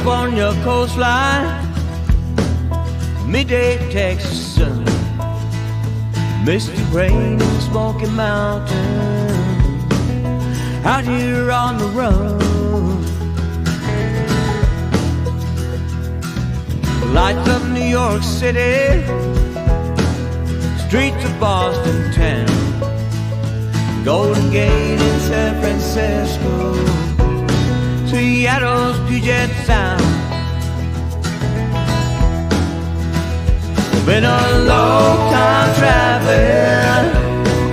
California coastline, midday Texas sun, misty rain in Smoky Mountain, out here on the run. Lights of New York City, streets of Boston town, Golden Gate in San Francisco, Seattle's Puget Sound. Been a long time traveling,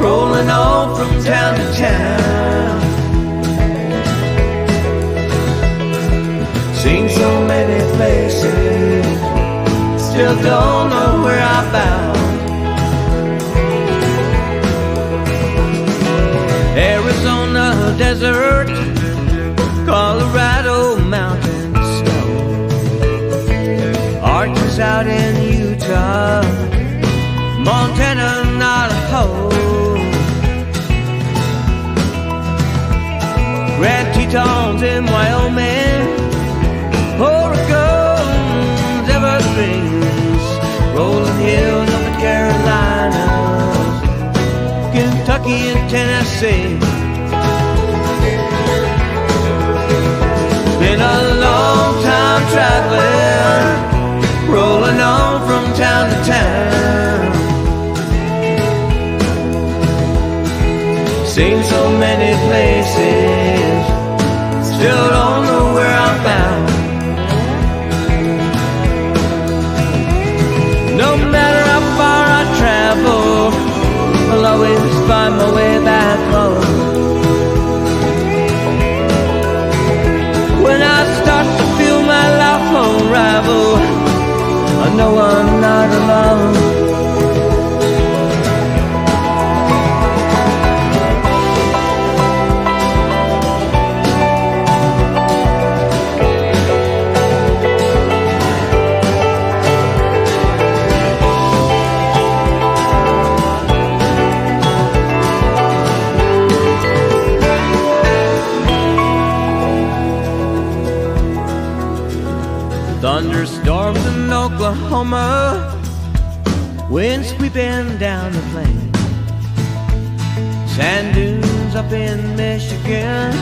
rolling on from town to town. Seen so many places, still don't know where I'm bound. Arizona desert, Colorado mountain snow, Arches out in Utah, Montana, Idaho, Grand Tetons in Wyoming, Oregon's Everglades, rolling hills up in Carolinas, Kentucky and Tennessee. Been a long time traveling, rolling on from town to town. Seen so many places, still don't know where I'm bound. No matter how far I travel, I'll always find my way back home. When I start to feel my life unravel, I know I'm not alone. Thunderstorms in Oklahoma, wind sweeping down the plain, sand dunes up in Michigan,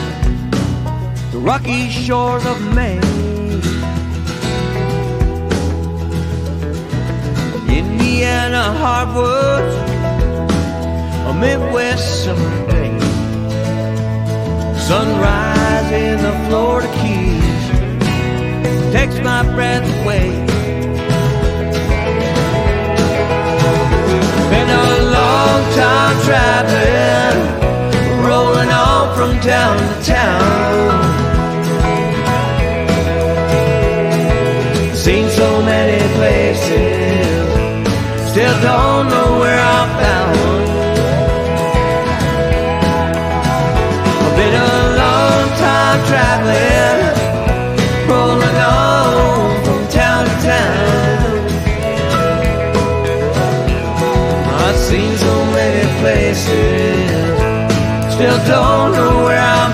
the rocky shores of Maine, Indiana hardwoods, a Midwest summer day, sunrise in the Florida Keys takes my breath away. Been a long time traveling, rolling on from town to town. Seen so many places, still don't know where I'm bound. Been a long time traveling, rolling on from town to town. I've seen so many places, still don't know where I'm